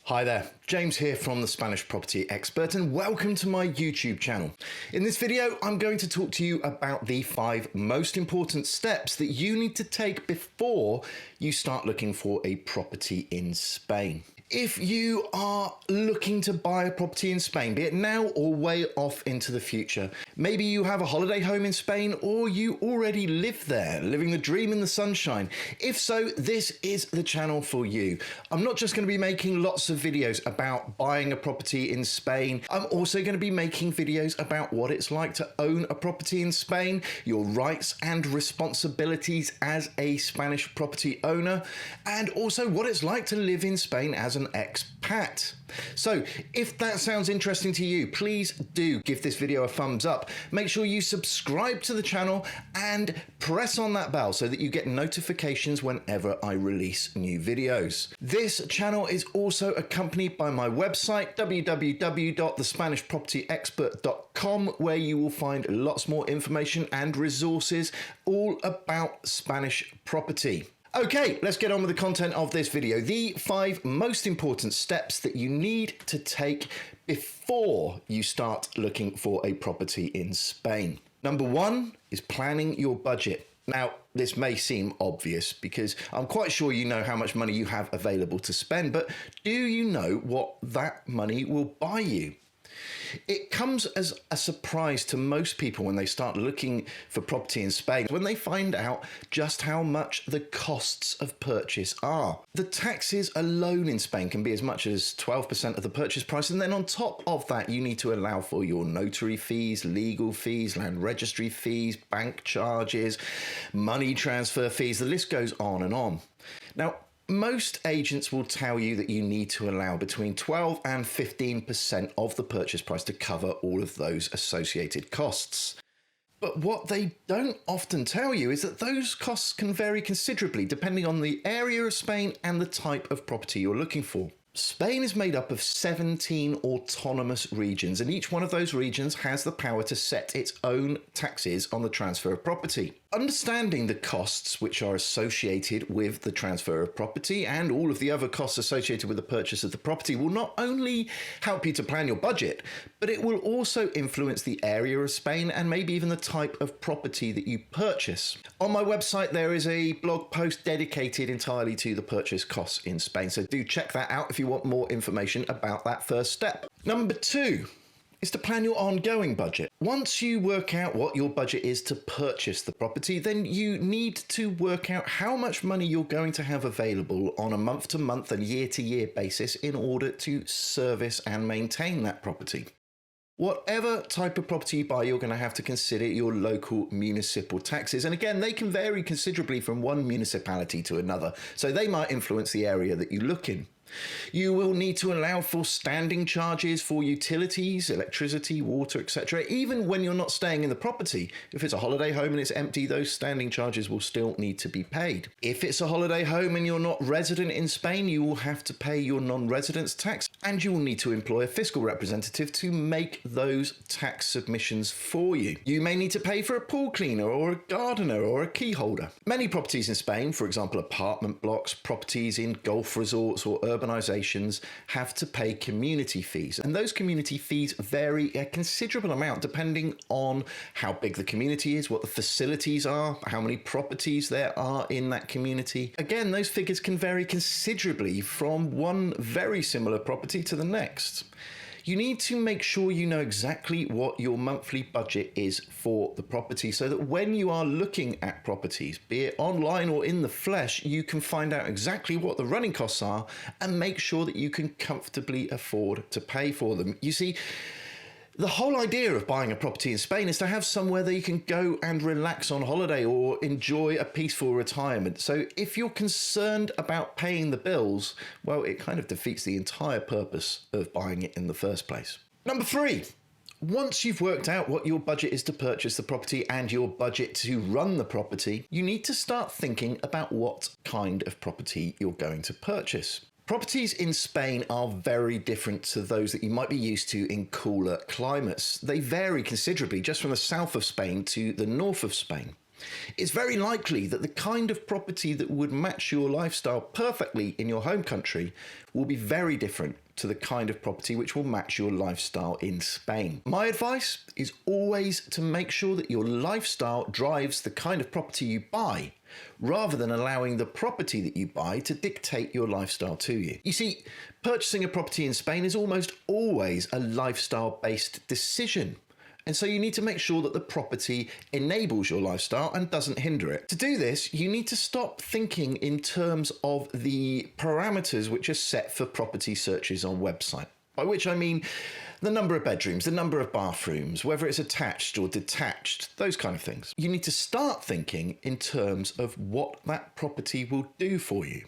Hi there, James here from the Spanish Property Expert, and welcome to my YouTube channel. In this video, I'm going to talk to you about the 5 most important steps that you need to take before you start looking for a property in Spain. If you are looking to buy a property in Spain, be it now or way off into the future, maybe you have a holiday home in Spain or you already live there, living the dream in the sunshine. If so, this is the channel for you. I'm not just going to be making lots of videos about buying a property in Spain. I'm also going to be making videos about what it's like to own a property in Spain, your rights and responsibilities as a Spanish property owner, and also what it's like to live in Spain as an expat. So if that sounds interesting to you, please do give this video a thumbs up. Make sure you subscribe to the channel and press on that bell so that you get notifications whenever I release new videos. This channel is also accompanied by my website, www.thespanishpropertyexpert.com, where you will find lots more information and resources all about Spanish property. Okay, let's get on with the content of this video. The 5 most important steps that you need to take before you start looking for a property in Spain. Number 1 is planning your budget. Now, this may seem obvious because I'm quite sure you know how much money you have available to spend, but do you know what that money will buy you? It comes as a surprise to most people when they start looking for property in Spain, when they find out just how much the costs of purchase are. The taxes alone in Spain can be as much as 12% of the purchase price, and then on top of that you need to allow for your notary fees, legal fees, land registry fees, bank charges, money transfer fees, the list goes on and on. Now, most agents will tell you that you need to allow between 12 and 15% of the purchase price to cover all of those associated costs. But what they don't often tell you is that those costs can vary considerably depending on the area of Spain and the type of property you're looking for. Spain is made up of 17 autonomous regions, and each one of those regions has the power to set its own taxes on the transfer of property. Understanding the costs which are associated with the transfer of property and all of the other costs associated with the purchase of the property will not only help you to plan your budget, but it will also influence the area of Spain and maybe even the type of property that you purchase. On my website, there is a blog post dedicated entirely to the purchase costs in Spain, so do check that out if you want more information about that first step. Number 2 is to plan your ongoing budget. Once you work out what your budget is to purchase the property, then you need to work out how much money you're going to have available on a month-to-month and year-to-year basis in order to service and maintain that property. Whatever type of property you buy, you're going to have to consider your local municipal taxes. And again, they can vary considerably from one municipality to another, so they might influence the area that you look in. You will need to allow for standing charges for utilities, electricity, water, etc. Even when you're not staying in the property. If it's a holiday home and it's empty, those standing charges will still need to be paid. If it's a holiday home and you're not resident in Spain, you will have to pay your non-residence tax, and you will need to employ a fiscal representative to make those tax submissions for you. You may need to pay for a pool cleaner or a gardener or a key holder. Many properties in Spain, for example apartment blocks, properties in golf resorts or urbanizations, have to pay community fees, and those community fees vary a considerable amount depending on how big the community is, what the facilities are, how many properties there are in that community. Again, those figures can vary considerably from one very similar property to the next. You need to make sure you know exactly what your monthly budget is for the property so that when you are looking at properties, be it online or in the flesh, you can find out exactly what the running costs are and make sure that you can comfortably afford to pay for them. You see, the whole idea of buying a property in Spain is to have somewhere that you can go and relax on holiday or enjoy a peaceful retirement. So if you're concerned about paying the bills, well, it kind of defeats the entire purpose of buying it in the first place. Number 3. Once you've worked out what your budget is to purchase the property and your budget to run the property, you need to start thinking about what kind of property you're going to purchase. Properties in Spain are very different to those that you might be used to in cooler climates. They vary considerably just from the south of Spain to the north of Spain. It's very likely that the kind of property that would match your lifestyle perfectly in your home country will be very different to the kind of property which will match your lifestyle in Spain. My advice is always to make sure that your lifestyle drives the kind of property you buy, rather than allowing the property that you buy to dictate your lifestyle to you. You see, purchasing a property in Spain is almost always a lifestyle-based decision. And so you need to make sure that the property enables your lifestyle and doesn't hinder it. To do this, you need to stop thinking in terms of the parameters which are set for property searches on website. By which I mean the number of bedrooms, the number of bathrooms, whether it's attached or detached, those kind of things. You need to start thinking in terms of what that property will do for you.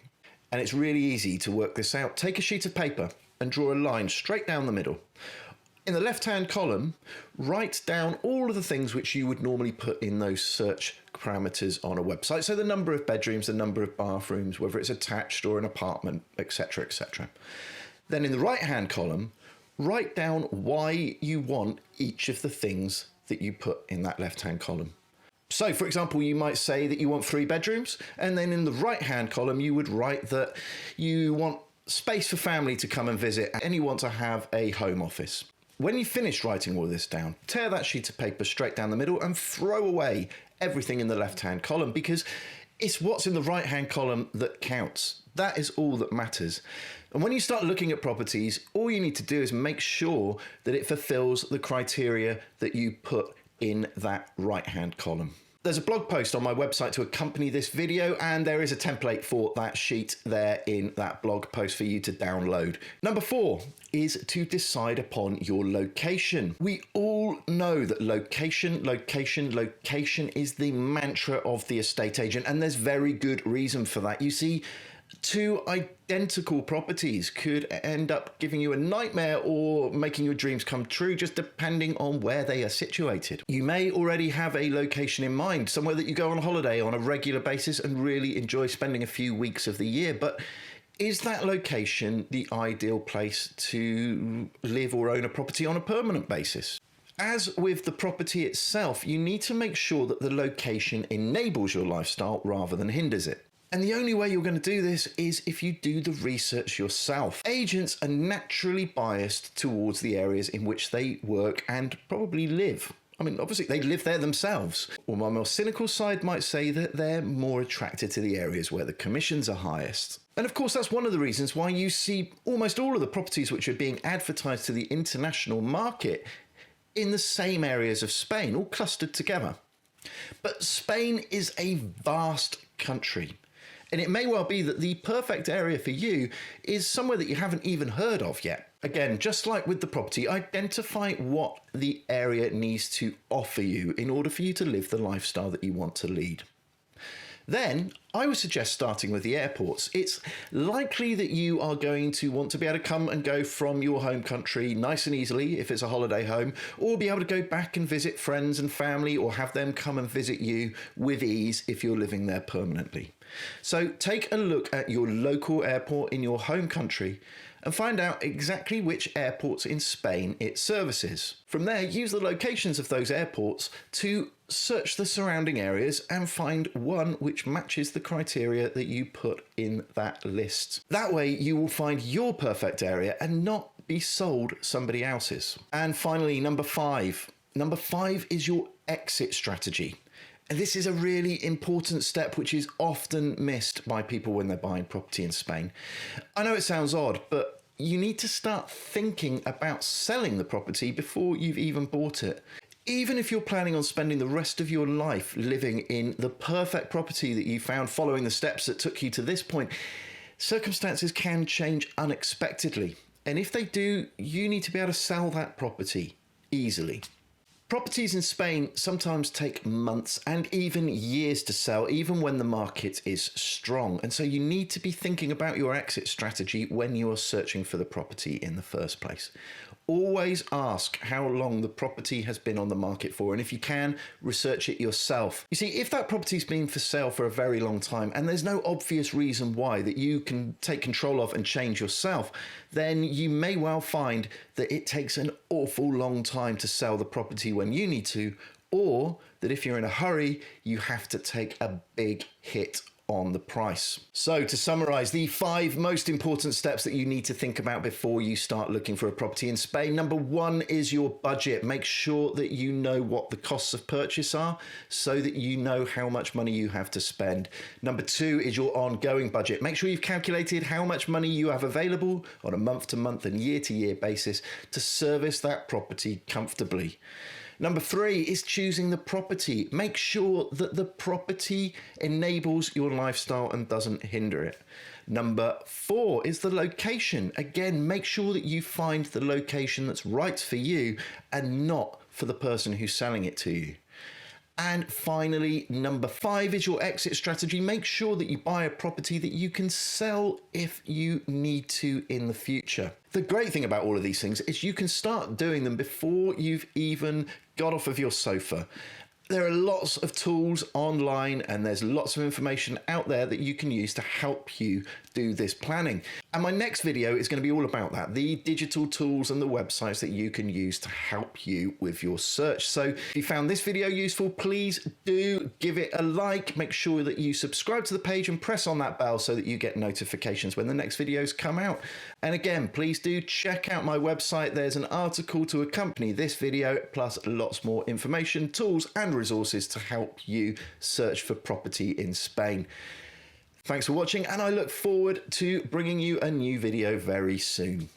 And it's really easy to work this out. Take a sheet of paper and draw a line straight down the middle. In the left-hand column, write down all of the things which you would normally put in those search parameters on a website. So the number of bedrooms, the number of bathrooms, whether it's attached or an apartment, etc., etc. Then in the right-hand column, write down why you want each of the things that you put in that left-hand column. So, for example, you might say that you want 3 bedrooms, and then in the right-hand column, you would write that you want space for family to come and visit, and you want to have a home office. When you finish writing all this down, tear that sheet of paper straight down the middle and throw away everything in the left-hand column, because it's what's in the right-hand column that counts. That is all that matters. And when you start looking at properties, all you need to do is make sure that it fulfills the criteria that you put in that right-hand column. There's a blog post on my website to accompany this video, and there is a template for that sheet there in that blog post for you to download. Number 4 is to decide upon your location. We all know that location is the mantra of the estate agent, and there's very good reason for that. You see, 2 identical properties could end up giving you a nightmare or making your dreams come true, just depending on where they are situated. You may already have a location in mind, somewhere that you go on holiday on a regular basis and really enjoy spending a few weeks of the year, but is that location the ideal place to live or own a property on a permanent basis? As with the property itself, you need to make sure that the location enables your lifestyle rather than hinders it. And the only way you're going to do this is if you do the research yourself. Agents are naturally biased towards the areas in which they work and probably live. I mean, obviously, they live there themselves. Or my more cynical side might say that they're more attracted to the areas where the commissions are highest. And of course, that's one of the reasons why you see almost all of the properties which are being advertised to the international market in the same areas of Spain, all clustered together. But Spain is a vast country. And it may well be that the perfect area for you is somewhere that you haven't even heard of yet. Again, just like with the property, identify what the area needs to offer you in order for you to live the lifestyle that you want to lead. Then, I would suggest starting with the airports. It's likely that you are going to want to be able to come and go from your home country nice and easily if it's a holiday home, or be able to go back and visit friends and family, or have them come and visit you with ease if you're living there permanently. So take a look at your local airport in your home country and find out exactly which airports in Spain it services. From there, use the locations of those airports to search the surrounding areas and find one which matches the criteria that you put in that list. That way, you will find your perfect area and not be sold somebody else's. And finally, number 5. Number 5 is your exit strategy. And this is a really important step which is often missed by people when they're buying property in Spain. I know it sounds odd, but you need to start thinking about selling the property before you've even bought it. Even if you're planning on spending the rest of your life living in the perfect property that you found following the steps that took you to this point, circumstances can change unexpectedly. And if they do, you need to be able to sell that property easily. Properties in Spain sometimes take months and even years to sell, even when the market is strong. And so you need to be thinking about your exit strategy when you are searching for the property in the first place. Always ask how long the property has been on the market for, and if you can, research it yourself. You see, if that property's been for sale for a very long time and there's no obvious reason why that you can take control of and change yourself, then you may well find that it takes an awful long time to sell the property when you need to, or that if you're in a hurry, you have to take a big hit on the price. So to summarize, the 5 most important steps that you need to think about before you start looking for a property in Spain. Number 1 is your budget. Make sure that you know what the costs of purchase are so that you know how much money you have to spend. Number 2 is your ongoing budget. Make sure you've calculated how much money you have available on a month-to-month and year-to-year basis to service that property comfortably. Number 3 is choosing the property. Make sure that the property enables your lifestyle and doesn't hinder it. Number 4 is the location. Again, make sure that you find the location that's right for you and not for the person who's selling it to you. And finally, number 5 is your exit strategy. Make sure that you buy a property that you can sell if you need to in the future. The great thing about all of these things is you can start doing them before you've even got off of your sofa. There are lots of tools online and there's lots of information out there that you can use to help you do this planning. And my next video is going to be all about that, the digital tools and the websites that you can use to help you with your search. So if you found this video useful, please do give it a like. Make sure that you subscribe to the page and press on that bell so that you get notifications when the next videos come out. And again, please do check out my website. There's an article to accompany this video, plus lots more information, tools and resources to help you search for property in Spain. Thanks for watching, and I look forward to bringing you a new video very soon.